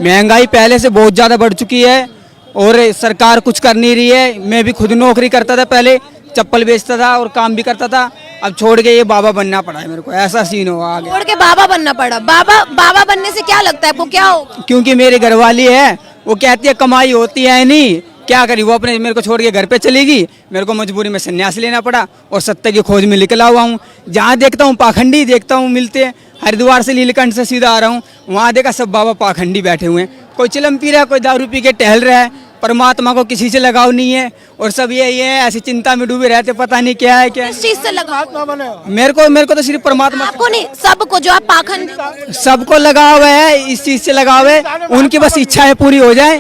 महंगाई पहले से बहुत ज़्यादा बढ़ चुकी है और सरकार कुछ कर नहीं रही है। मैं भी खुद नौकरी करता था, पहले चप्पल बेचता था और काम भी करता था। अब छोड़ के ये बाबा बनना पड़ा है मेरे को, ऐसा सीन हुआ आगे। छोड़ के बाबा बनना पड़ा। बाबा बनने से क्या लगता है आपको, क्या होगा? क्योंकि मेरी घरवाली है, वो कहती है कमाई होती है नहीं, क्या करी, वो अपने मेरे को छोड़ के घर पे चलेगी। मेरे को मजबूरी में संन्यास लेना पड़ा और सत्य की खोज में निकला हुआ हूँ। जहाँ देखता हूँ पाखंडी देखता हूँ मिलते हैं। हरिद्वार से नीलकंठ से सीधा आ रहा हूँ, वहाँ देखा सब बाबा पाखंडी बैठे हुए हैं। कोई चिलम पी रहा है, कोई दारू पी के टहल रहा है। परमात्मा को किसी से लगाव नहीं है और सब ये ऐसी चिंता में डूबे रहते, पता नहीं क्या है क्या। किस चीज से लगाव? मेरे को तो सिर्फ परमात्मा, आपको नहीं, सबको, जो आप पाखंड, सबको लगाव है, इस चीज से लगाव है। उनकी बस इच्छाएं पूरी हो जाए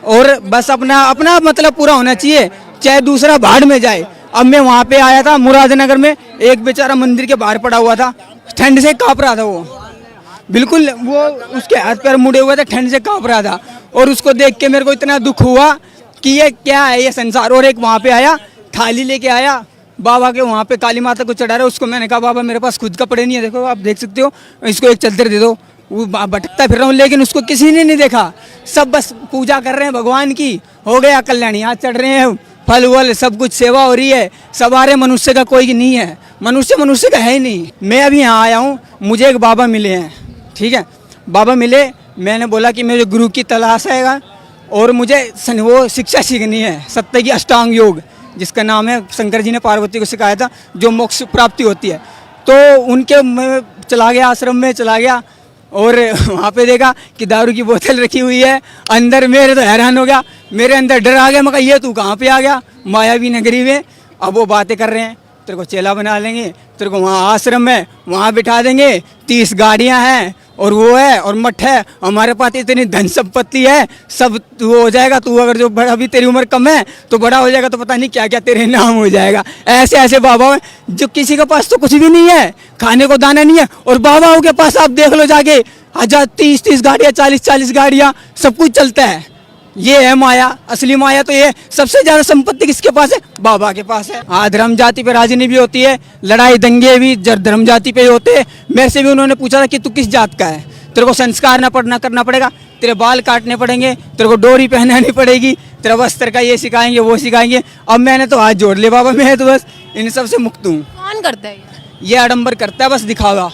और बस अपना अपना मतलब पूरा होना चाहिए, चाहे दूसरा भाड़ में जाए। अब मैं वहाँ पे आया था मुरादनगर में, एक बेचारा मंदिर के बाहर पड़ा हुआ था, ठंड से कांप रहा था वो, बिल्कुल वो उसके हाथ पैर मुड़े हुए थे, ठंड से कांप रहा था। और उसको देख के मेरे को इतना दुख हुआ कि ये क्या है ये संसार। और एक वहाँ पे आया, थाली लेके आया बाबा के, वहाँ पे काली माता को चढ़ा रहा। उसको मैंने कहा बाबा मेरे पास खुद कपड़े नहीं है, देखो आप देख सकते हो, इसको एक चादर दे दो। वो भटकता फिर रहा हूँ, लेकिन उसको किसी ने नहीं देखा। सब बस पूजा कर रहे हैं भगवान की, हो गया कल्याणी, हाथ चढ़ रहे हैं, फल वल सब कुछ सेवा हो रही है। सवारे मनुष्य का कोई नहीं है, मनुष्य का है ही नहीं। मैं अभी यहाँ आया हूँ, मुझे एक बाबा मिले हैं, ठीक है, बाबा मिले। मैंने बोला कि मुझे गुरु की तलाश है और मुझे वो शिक्षा सीखनी है, सत्य की अष्टांग योग, जिसका नाम है शंकर जी ने पार्वती को सिखाया था, जो मोक्ष प्राप्ति होती है। तो उनके मैं चला गया, आश्रम में चला गया और वहाँ पे देखा कि दारू की बोतल रखी हुई है अंदर। मेरे तो हैरान हो गया, मेरे अंदर डर आ गया। मैं कहा ये तू कहाँ पे आ गया, मायावी नगरी में। अब वो बातें कर रहे हैं, तेरे को चेला बना लेंगे, तेरे को वहाँ आश्रम है वहाँ बिठा देंगे, 30 गाड़ियाँ हैं और वो है और मठ है, हमारे पास इतनी धन संपत्ति है, सब वो हो जाएगा। तू अगर जो बड़ा, अभी तेरी उम्र कम है तो बड़ा हो जाएगा तो पता नहीं क्या क्या तेरे नाम हो जाएगा। ऐसे ऐसे बाबा हैं जो किसी के पास तो कुछ भी नहीं है, खाने को दाना नहीं है, और बाबाओं के पास आप देख लो जाके 1000-30 गाड़ियाँ, 40 गाड़ियाँ, सब कुछ चलता है। ये है माया, असली माया तो ये। सबसे ज्यादा संपत्ति किसके पास है? बाबा के पास है। हाँ, धर्म जाति पे राजनीति भी होती है, लड़ाई दंगे भी धर्म जाति पे होते हैं। मेरे से भी उन्होंने पूछा था कि तू किस जात का है, तेरे को संस्कार ना पढ़ना करना पड़ेगा, तेरे बाल काटने पड़ेंगे, तेरे को डोरी पहनानी पड़ेगी, तेरा वस्त्र का ये सिखाएंगे वो सिखाएंगे। अब मैंने तो हाथ जोड़ लिया बाबा, मैं तो बस इन सब से मुक्त हूँ। कौन करता है ये आडम्बर करता है, बस दिखावा।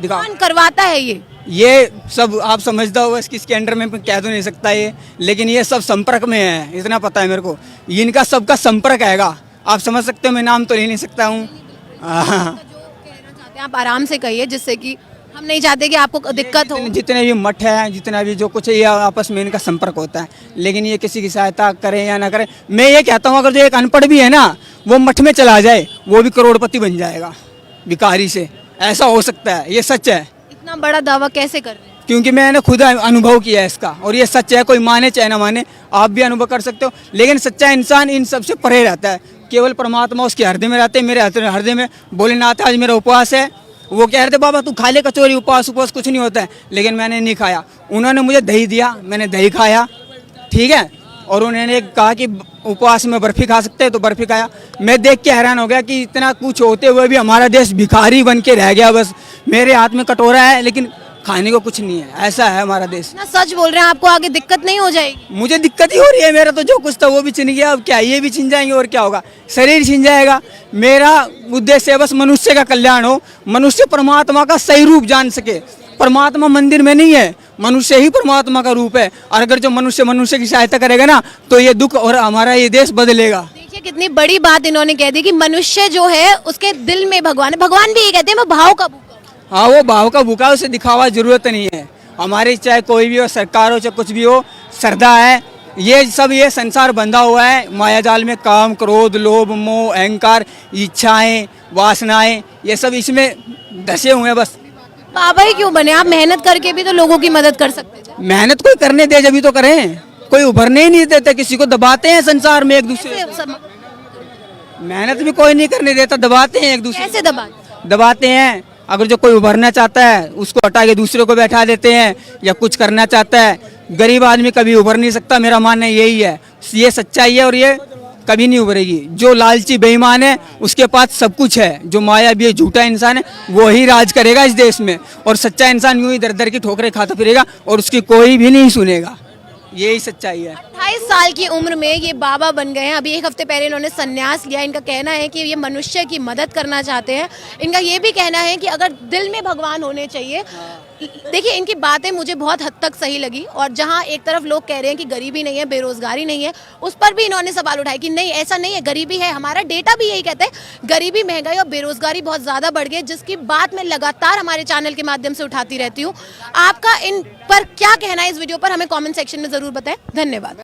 कौन करवाता है ये सब आप समझता हो, बस किसके अंडर में कह तो नहीं सकता ये, लेकिन ये सब संपर्क में है, इतना पता है मेरे को। इनका सबका संपर्क हैगा, आप समझ सकते हो। मैं नाम तो ले नहीं सकता हूँ। आप आराम से कहिए, जिससे कि हम नहीं चाहते कि आपको दिक्कत हो। जितने भी मठ है, जितना भी जो कुछ है, ये आपस में इनका संपर्क होता है, लेकिन ये किसी की सहायता करे या ना करे। मैं ये कहता हूँ अगर जो एक अनपढ़ भी है ना, वो मठ में चला जाए, वो भी करोड़पति बन जाएगा भिखारी से, ऐसा हो सकता है। ये सच है। इतना बड़ा दावा कैसे कर रहे हैं? क्योंकि मैंने खुद अनुभव किया है इसका, और ये सच है। कोई माने चाहे ना माने, आप भी अनुभव कर सकते हो। लेकिन सच्चा इंसान इन सबसे परे रहता है, केवल परमात्मा उसके हृदय में रहते हैं। मेरे हृदय में भोलेनाथ, आज मेरा उपवास है। वो कह रहे थे बाबा तू खा ले कचौरी, उपवास कुछ नहीं होता है, लेकिन मैंने नहीं खाया। उन्होंने मुझे दही दिया, मैंने दही खाया, ठीक है, और उन्होंने कहा कि उपवास में बर्फी खा सकते हैं, तो बर्फी खाया। मैं देख के हैरान हो गया कि इतना कुछ होते हुए भी हमारा देश भिखारी बन के रह गया। बस मेरे हाथ में कटोरा है लेकिन खाने को कुछ नहीं है, ऐसा है हमारा देश। ना सच बोल रहे हैं, आपको आगे दिक्कत नहीं हो जाएगी? मुझे दिक्कत ही हो रही है, मेरा तो जो कुछ था वो भी छिन गया। अब क्या ये भी छिन जाएंगे और क्या होगा, शरीर छिन जाएगा। मेरा उद्देश्य है बस मनुष्य का कल्याण हो, मनुष्य परमात्मा का सही रूप जान सके। परमात्मा मंदिर में नहीं है, मनुष्य ही परमात्मा का रूप है। और अगर जो मनुष्य की सहायता करेगा ना, तो ये दुख और हमारा ये देश बदलेगा। देखिए कितनी बड़ी बात इन्होंने कह दी कि मनुष्य जो है उसके दिल में भगवान है। भगवान भी ये कहते हैं मैं भाव का भूखा। हाँ, वो भाव का भूखा, उसे दिखावा जरूरत नहीं है। हमारी चाहे कोई भी हो, सरकार हो चाहे कुछ भी हो, श्रद्धा है। ये सब ये संसार बंधा हुआ है माया जाल में, काम क्रोध लोभ मोह अहंकार इच्छाएं वासनाएं, ये सब इसमें धसे हुए हैं। बस बाबा ही क्यों बने? आप मेहनत करके भी तो लोगों की मदद कर सकते थे। मेहनत कोई करने दे जब तो करें, कोई उभरने ही नहीं देते, किसी को दबाते हैं संसार में एक दूसरे को। मेहनत भी कोई नहीं करने देता, दबाते हैं एक दूसरे। कैसे दबाते हैं? अगर जो कोई उभरना चाहता है उसको हटा के दूसरे को बैठा देते हैं, या कुछ करना चाहता है। गरीब आदमी कभी उभर नहीं सकता, मेरा मानना यही है। ये सच्चाई है और ये कभी नहीं उभरेगी। जो लालची बेईमान है उसके पास सब कुछ है, जो मायावी है, झूठा इंसान है, वो ही राज करेगा इस देश में, और सच्चा इंसान यूं ही दर दर की ठोकरें खाता फिरेगा और उसकी कोई भी नहीं सुनेगा। यही सच्चाई है। 28 साल की उम्र में ये बाबा बन गए हैं। अभी एक हफ्ते पहले इन्होंने संन्यास लिया। इनका कहना है कि ये मनुष्य की मदद करना चाहते हैं। इनका ये भी कहना है कि अगर दिल में भगवान होने चाहिए। देखिए, इनकी बातें मुझे बहुत हद तक सही लगी, और जहाँ एक तरफ लोग कह रहे हैं कि गरीबी नहीं है, बेरोजगारी नहीं है, उस पर भी इन्होंने सवाल उठाए कि नहीं, ऐसा नहीं है, गरीबी है। हमारा डेटा भी यही कहता है, गरीबी, महंगाई और बेरोजगारी बहुत ज़्यादा बढ़ गई है, जिसकी बात मैं लगातार हमारे चैनल के माध्यम से उठाती रहती हूँ। आपका इन पर क्या कहना है इस वीडियो पर, हमें कॉमेंट सेक्शन में ज़रूर बताएं। धन्यवाद।